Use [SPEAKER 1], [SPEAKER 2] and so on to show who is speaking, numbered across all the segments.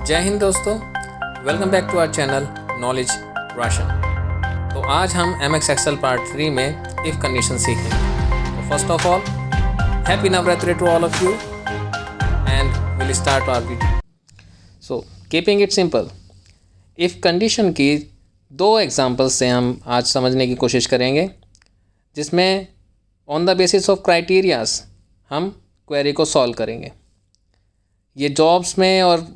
[SPEAKER 1] जय हिंद दोस्तों, welcome back to our channel knowledge ration. तो आज हम एम एक्स एक्सेल पार्ट 3 में इफ़ कंडीशन सीखेंगे। तो first of all happy Navratri to all of you and will start our video. So keeping it simple, if condition की दो examples से हम आज समझने की कोशिश करेंगे, जिसमें on the basis of criterias हम क्वेरी को सॉल्व करेंगे। ये जॉब्स में और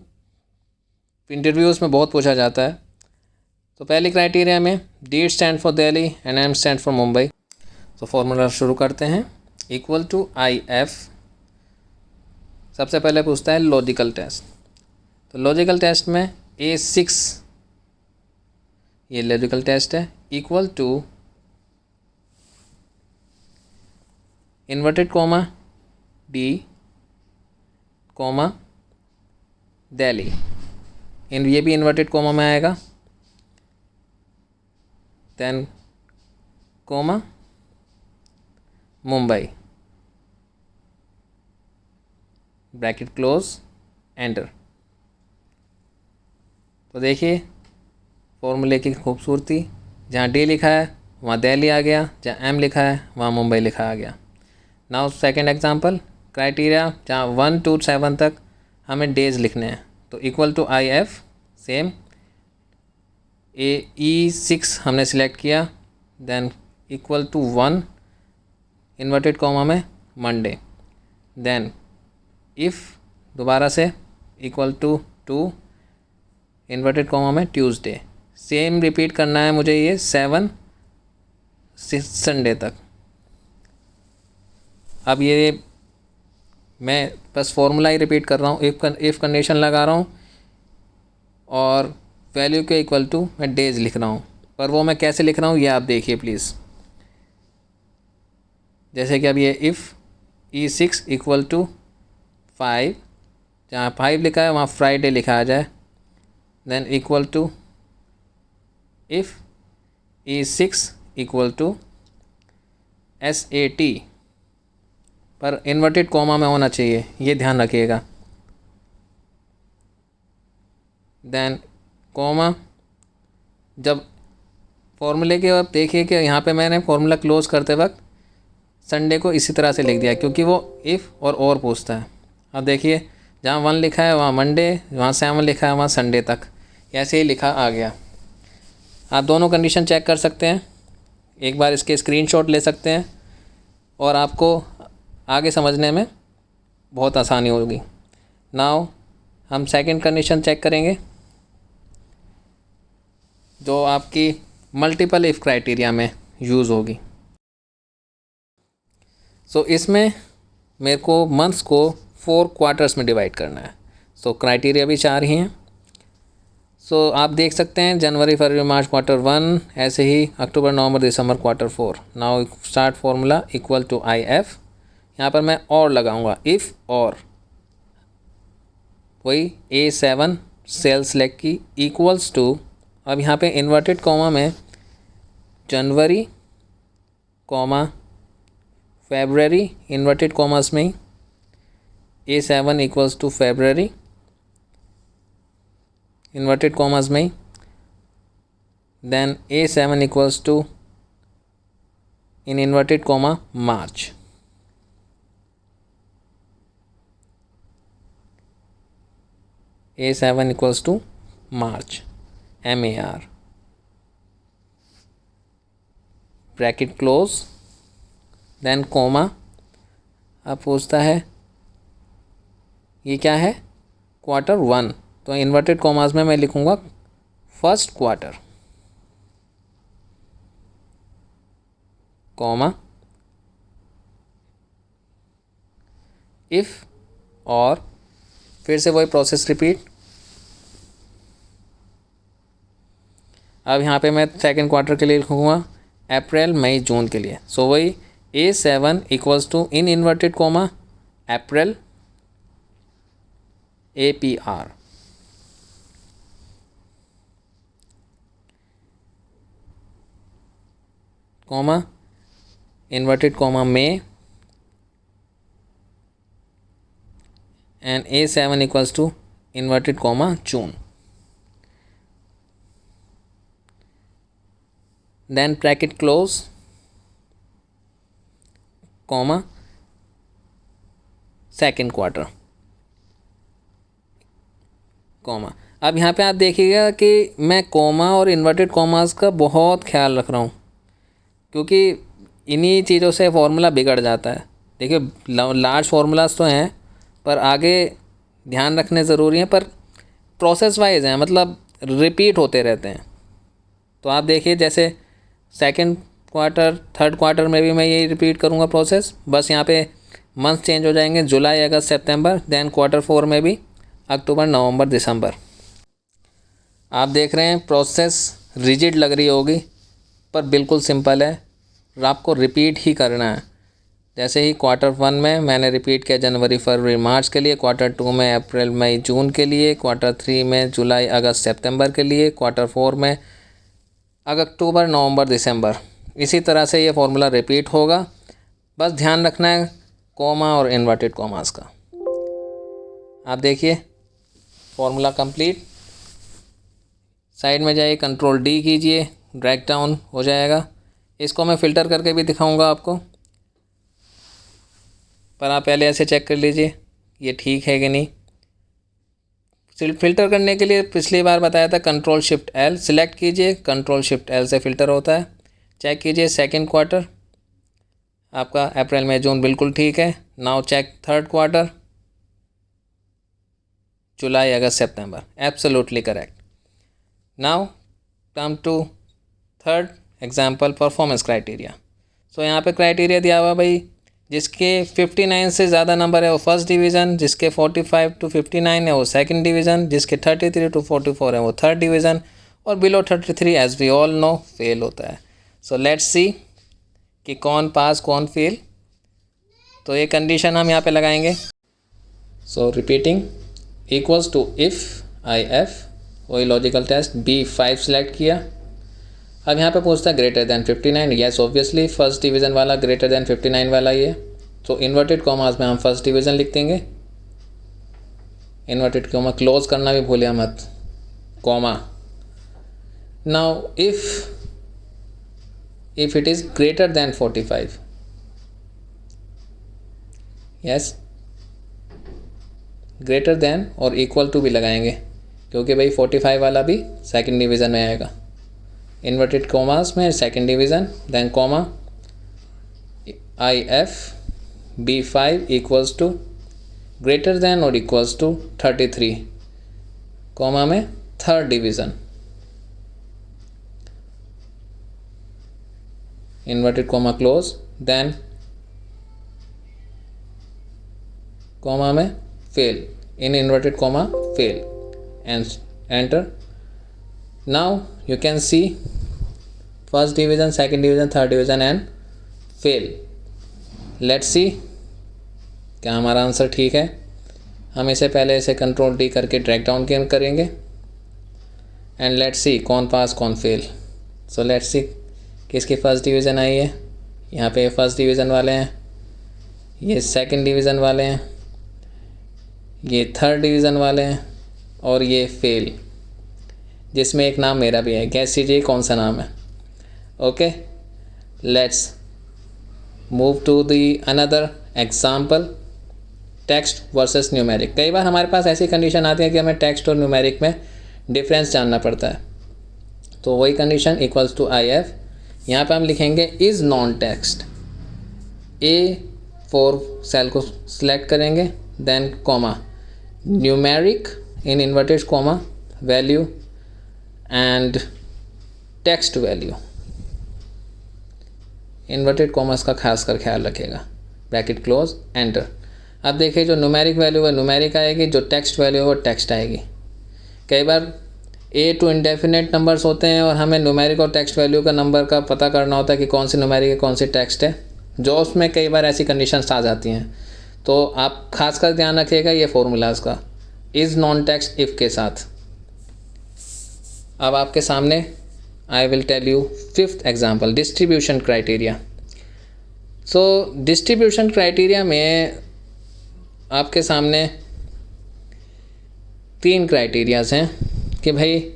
[SPEAKER 1] इंटरव्यूज़ में बहुत पूछा जाता है। तो पहली क्राइटेरिया में D stand for Delhi and M stand for Mumbai. तो फॉर्मूला शुरू करते हैं। इक्वल टू आई एफ, सबसे पहले पूछता है लॉजिकल टेस्ट। तो लॉजिकल टेस्ट में A6 ये लॉजिकल टेस्ट है, equal to inverted comma D comma Delhi, ये भी इन्वर्टेड कोमा में आएगा, then comma Mumbai, bracket close, enter. तो देखिए फॉर्मूले की खूबसूरती, जहाँ डी लिखा है वहाँ दिल्ली आ गया, जहाँ एम लिखा है वहाँ मुंबई लिखा आ गया। नाउ सेकंड एग्जांपल, क्राइटेरिया जहाँ 1 to 7 तक हमें डेज लिखने हैं। तो equal to I F, same E6 हमने सिलेक्ट किया, then equal to 1 inverted comma में मंडे, देन इफ़ दोबारा से इक्वल टू 2 इन्वर्टेड कॉमा में ट्यूसडे। सेम रिपीट करना है मुझे ये 7 संडे तक। अब ये मैं बस फॉर्मूला ही रिपीट कर रहा हूँ, इफ़ कंडीशन लगा रहा हूँ और वैल्यू के इक्वल टू मैं डेज लिख रहा हूँ, पर वो मैं कैसे लिख रहा हूँ ये आप देखिए प्लीज़। जैसे कि अब ये इफ़ E6 इक्वल टू 5, जहाँ 5 लिखा है वहाँ फ्राइडे लिखा आ जाए, then equal to if E6 equal to SAT, पर इन्वर्टेड कॉमा में होना चाहिए, ये ध्यान रखिएगा। देन कॉमा, जब फॉर्मूले के अब देखिए कि यहाँ पे मैंने फॉर्मूला क्लोज करते वक्त संडे को इसी तरह से लिख दिया, क्योंकि वो इफ़ और पूछता है। अब देखिए जहाँ 1 लिखा है वहाँ मंडे, वहाँ 7 लिखा है वहाँ संडे तक, ऐसे ही लिखा आ गया। आप दोनों कंडीशन चेक कर सकते हैं, एक बार इसके स्क्रीनशॉट ले सकते हैं और आपको आगे समझने में बहुत आसानी होगी। नाउ हम सेकंड कंडीशन चेक करेंगे, जो आपकी मल्टीपल इफ़ क्राइटेरिया में यूज़ होगी। सो इसमें मेरे को मंथ्स को 4 क्वार्टर्स में डिवाइड करना है। सो क्राइटेरिया भी 4 ही हैं। सो आप देख सकते हैं जनवरी फरवरी मार्च क्वार्टर 1, ऐसे ही अक्टूबर नवंबर दिसंबर quarter 4। Now start formula equal to I F, यहाँ पर मैं और लगाऊंगा, इफ़ और वही A7 सेल सेलेक्ट की इक्वल्स टू, अब यहाँ पे इन्वर्टेड कॉमा में जनवरी कॉमा फेब्रवरी इन्वर्टेड कॉमास में ही A7 equals to February inverted commas में ही, then A7 equals to in inverted comma March, A7 equals to March MAR, bracket close, then comma. अब पूछता है ये क्या है, क्वार्टर 1, तो इन्वर्टेड कॉमास में मैं लिखूँगा फर्स्ट क्वार्टर, कोमा इफ़ और फिर से वही प्रोसेस रिपीट। अब यहाँ पे मैं सेकंड क्वार्टर के लिए लिखूँगा अप्रैल मई जून के लिए। सो वही A7 equals to in inverted comma April APR, comma inverted comma में and A7 equals to inverted comma June, then bracket close, comma second quarter, comma. अब यहाँ पे आप देखिएगा कि मैं कॉमा और इन्वर्टेड कॉमास का बहुत ख्याल रख रहा हूँ, क्योंकि इन्हीं चीज़ों से फार्मूला बिगड़ जाता है। देखिए लार्ज फार्मूलाज तो हैं पर आगे ध्यान रखने ज़रूरी हैं, पर प्रोसेस वाइज हैं, मतलब रिपीट होते रहते हैं। तो आप देखिए जैसे सेकंड क्वार्टर, थर्ड क्वार्टर में भी मैं यही रिपीट करूँगा प्रोसेस, बस यहाँ पे मंथ चेंज हो जाएंगे, जुलाई, अगस्त, सितंबर, देन क्वार्टर 4 में भी अक्टूबर, नवंबर, दिसंबर। आप देख रहे हैं प्रोसेस रिजिड लग रही होगी पर बिल्कुल सिंपल है, आपको रिपीट ही करना है। जैसे ही क्वार्टर 1 में मैंने रिपीट किया जनवरी, फरवरी, मार्च के लिए, क्वार्टर 2 में अप्रैल, मई, जून के लिए, क्वार्टर 3 में जुलाई, अगस्त, सितंबर के लिए, क्वार्टर 4 में अक्टूबर, नवंबर, दिसंबर। इसी तरह से ये फार्मूला रिपीट होगा, बस ध्यान रखना है कॉमा और इन्वर्टेड कॉमास का। आप देखिए फार्मूला कंप्लीट, साइड में जाइए, कंट्रोल डी कीजिए, ड्रैग डाउन हो जाएगा। इसको मैं फ़िल्टर करके भी दिखाऊंगा आपको, पर आप पहले ऐसे चेक कर लीजिए ये ठीक है कि नहीं। फ़िल्टर करने के लिए पिछली बार बताया था कंट्रोल शिफ्ट एल सिलेक्ट कीजिए, कंट्रोल शिफ्ट एल से फ़िल्टर होता है। चेक कीजिए सेकंड क्वार्टर आपका अप्रैल, मई, जून बिल्कुल ठीक है। नाउ चेक थर्ड क्वार्टर, जुलाई, अगस्त, सितंबर, absolutely correct. Now come to third example, performance criteria. So यहाँ पे क्राइटेरिया दिया हुआ भाई, जिसके 59 से ज़्यादा नंबर है वो फर्स्ट डिवीज़न, जिसके 45 to 59 है वो सेकंड डिवीज़न, जिसके 33 to 44 है वो थर्ड डिवीज़न, और below 33 as we all know fail होता है। सो लेट्स सी कि कौन पास कौन फेल। तो ये कंडीशन हम यहाँ पे लगाएंगे। So repeating equals to if I F, वही लॉजिकल टेस्ट, B5 सेलेक्ट किया। अब यहाँ पे पूछता है greater than 59, yes obviously first division वाला ग्रेटर दैन 59 वाला ये। तो इन्वर्टेड कॉमास में हम फर्स्ट डिवीज़न लिख देंगे, इन्वर्टेड कॉमा क्लोज करना भी भूलिए मत, comma. Now if it is greater than 45, yes greater than और इक्वल टू भी लगाएंगे, क्योंकि भाई 45 वाला भी सेकंड डिवीज़न में आएगा। इन्वर्टेड कॉमास में second division, then comma IF B5 equals to greater than और इक्वल्स टू 33, कॉमा में third division, inverted comma close, then comma में fail, in inverted comma fail, and enter. Now you can see first division, second division, third division and fail. Let's see क्या हमारा answer ठीक है। हम इसे पहले इसे कंट्रोल डी करके ड्रैग डाउन करेंगे एंड लेट्स सी कौन पास कौन फेल। सो लेट्स सी किसकी फर्स्ट डिवीज़न आई है। यहाँ पे फर्स्ट डिवीज़न वाले हैं, ये सेकंड डिवीज़न वाले हैं, ये थर्ड डिवीज़न वाले हैं और ये फेल, जिसमें एक नाम मेरा भी है। गैस कीजिए कौन सा नाम है। Okay, let's move to the another example, text versus numeric. कई बार हमारे पास ऐसी कंडीशन आती है कि हमें टेक्स्ट और न्यूमेरिक में डिफरेंस जानना पड़ता है, तो वही कंडीशन इक्वल्स टू IF। यहाँ पे हम लिखेंगे is non text, A4 cell को सिलेक्ट करेंगे, then comma numeric in inverted comma value and text value, inverted commerce का खास कर ख्याल रखेगा, ब्रैकेट क्लोज, एंटर। अब देखिए जो न्यूमेरिक वैल्यू है न्यूमेरिक आएगी, जो टेक्स्ट वैल्यू है वो टेक्स्ट आएगी। कई बार A टू इंडेफिनेट नंबर्स होते हैं और हमें न्यूमेरिक और टेक्स्ट वैल्यू का नंबर का पता करना होता है कि कौन सी न्यूमेरिक है कौन सी टेक्स्ट है, जो उसमें कई बार ऐसी कंडीशंस आ जाती हैं। तो आप खास कर ध्यान रखिएगा ये फॉर्मूलाज का, इज़ नॉन टेक्स्ट इफ़ के साथ। अब आपके सामने I will tell you fifth example, distribution criteria. So distribution criteria में आपके सामने 3 क्राइटेरियाज़ हैं कि भाई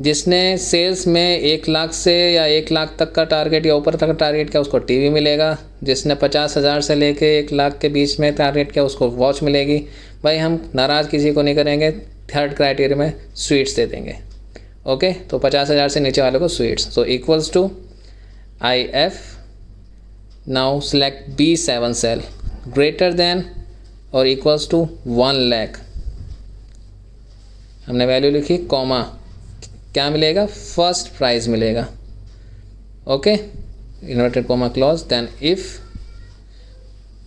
[SPEAKER 1] जिसने सेल्स में 1 लाख से या 1 लाख तक का टारगेट या ऊपर तक का टारगेट किया उसको टीवी मिलेगा, जिसने 50,000 से लेके 1 लाख के बीच में टारगेट किया उसको वॉच मिलेगी। भाई हम नाराज़ किसी को नहीं करेंगे, 3rd क्राइटेरिया में स्वीट्स दे देंगे। ओके, तो 50,000 से नीचे वाले को sweets. So equals to IF, now select B7 cell, greater than और इक्वल्स टू 1 लाख। हमने वैल्यू लिखी, कॉमा, क्या मिलेगा, फर्स्ट प्राइज़ मिलेगा। Okay, inverted comma close, then if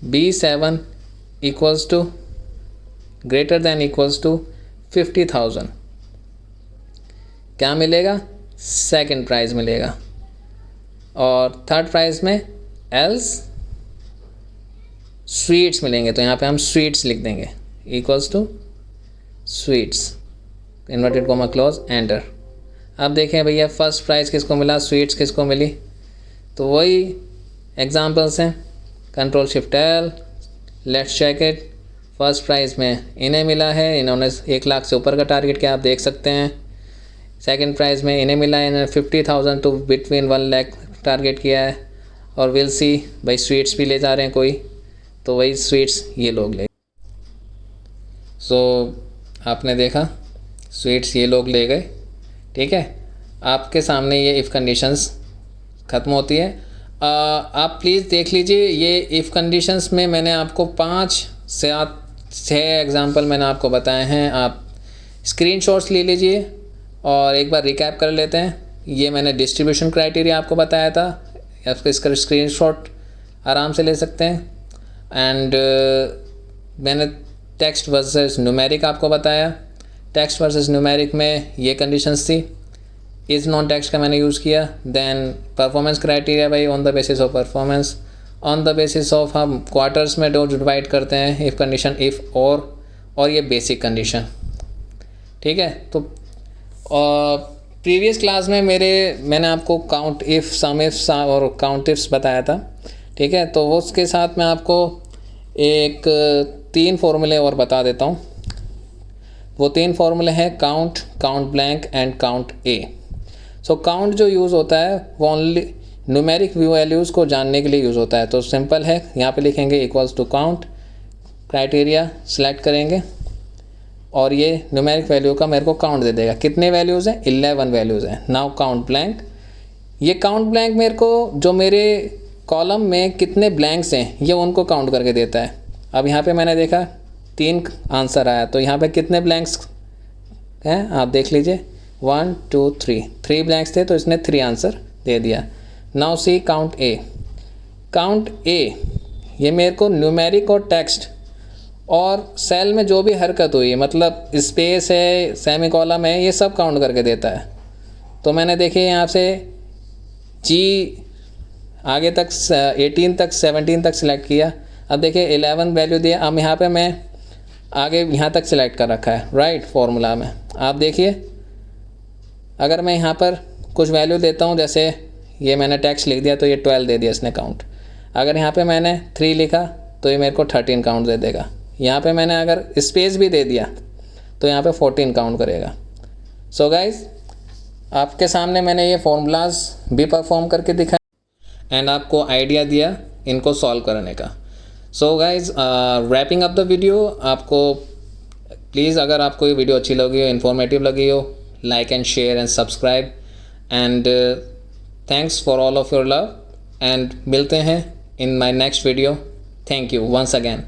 [SPEAKER 1] B7 equals to greater than equals to 50,000, क्या मिलेगा, सेकंड प्राइज़ मिलेगा। और 3rd प्राइज़ में एल्स स्वीट्स मिलेंगे, तो यहाँ पे हम स्वीट्स लिख देंगे, equals to sweets, inverted comma close, enter. अब देखें भैया फर्स्ट प्राइज़ किसको मिला, स्वीट्स किसको मिली, तो वही एग्जांपल्स हैं, control shift L, let's check it. First prize में इन्हें मिला है, इन्होंने 1 लाख से ऊपर का टारगेट किया, आप देख सकते हैं। सेकंड प्राइज़ में इन्हें मिला है, इन्होंने 50,000 टू बिटवीन 1 लाख टारगेट किया है। और विल सी भाई स्वीट्स भी ले जा रहे हैं कोई, तो वही स्वीट्स ये लोग ले। सो आपने देखा स्वीट्स ये लोग ले गए, ठीक है। आपके सामने ये इफ़ कंडीशंस ख़त्म होती है। आप प्लीज़ देख लीजिए, ये इफ़ कंडीशंस में मैंने आपको 5 से 6 एग्जांपल मैंने आपको बताए हैं। आप स्क्रीनशॉट्स ले लीजिए और एक बार रिकैप कर लेते हैं। ये मैंने डिस्ट्रीब्यूशन क्राइटेरिया आपको बताया था, आप इसका स्क्रीनशॉट आराम से ले सकते हैं। एंड मैंने टेक्स्ट वर्सेस न्यूमेरिक आपको बताया। टेक्स्ट वर्सेस न्यूमेरिक में ये कंडीशंस थी, इज़ नॉन टेक्स्ट का मैंने यूज़ किया। देन परफॉर्मेंस क्राइटेरिया भाई on the basis of performance, on the basis of हम क्वार्टर्स में डिवाइड करते हैं, इफ़ कंडीशन, इफ़ और ये बेसिक कंडीशन, ठीक है। तो प्रीवियस क्लास में मैंने आपको काउंट इफ़, सम इफ़ और काउंट इफ्स बताया था, ठीक है। तो उसके साथ मैं आपको एक 3 फॉर्मूले और बता देता हूँ। वो 3 फॉर्मूले हैं count, count blank and count A. So count जो यूज़ होता है वो ओनली न्यूमेरिक वैल्यूज़ को जानने के लिए यूज़ होता है। तो सिंपल है, यहाँ पे लिखेंगे equals to count, criteria select करेंगे और ये न्यूमेरिक वैल्यू का मेरे को काउंट दे देगा। कितने वैल्यूज़ हैं, 11 वैल्यूज़ हैं। नाउ काउंट ब्लैंक, ये काउंट ब्लैंक मेरे को जो मेरे कॉलम में कितने ब्लैंक्स हैं ये उनको काउंट करके देता है। अब यहाँ पे मैंने देखा 3 आंसर आया, तो यहाँ पे कितने ब्लैंक्स हैं आप देख लीजिए, 1 2 3 ब्लैंक्स थे, तो इसने 3 आंसर दे दिया। नाउ सी काउंट ए। काउंट ए ये मेरे को न्यूमेरिक और टेक्स्ट और सेल में जो भी हरकत हुई है, मतलब स्पेस है, सेमी कॉलम है, ये सब काउंट करके देता है। तो मैंने देखिए यहाँ से जी आगे तक 18 तक 17 तक सिलेक्ट किया। अब देखिए 11 वैल्यू दिया। अब यहाँ पे मैं आगे यहाँ तक सिलेक्ट कर रखा है, राइट, फॉर्मूला में। आप देखिए अगर मैं यहाँ पर कुछ वैल्यू देता हूँ, जैसे ये मैंने टेक्स्ट लिख दिया तो ये 12 दे दिया इसने काउंट। अगर यहाँ पे मैंने 3 लिखा तो ये मेरे को 13 काउंट दे देगा। यहाँ पे मैंने अगर स्पेस भी दे दिया तो यहाँ पे 14 काउंट करेगा। सो गाइज आपके सामने मैंने ये फॉर्मूलाज भी परफॉर्म करके दिखाया एंड आपको आइडिया दिया इनको सॉल्व करने का। So guys wrapping up the video, आपको प्लीज़ अगर आपको ये वीडियो अच्छी लगी हो, इन्फॉर्मेटिव लगी हो, like and share and subscribe and thanks for all of your love and मिलते हैं in my next video. Thank you once again.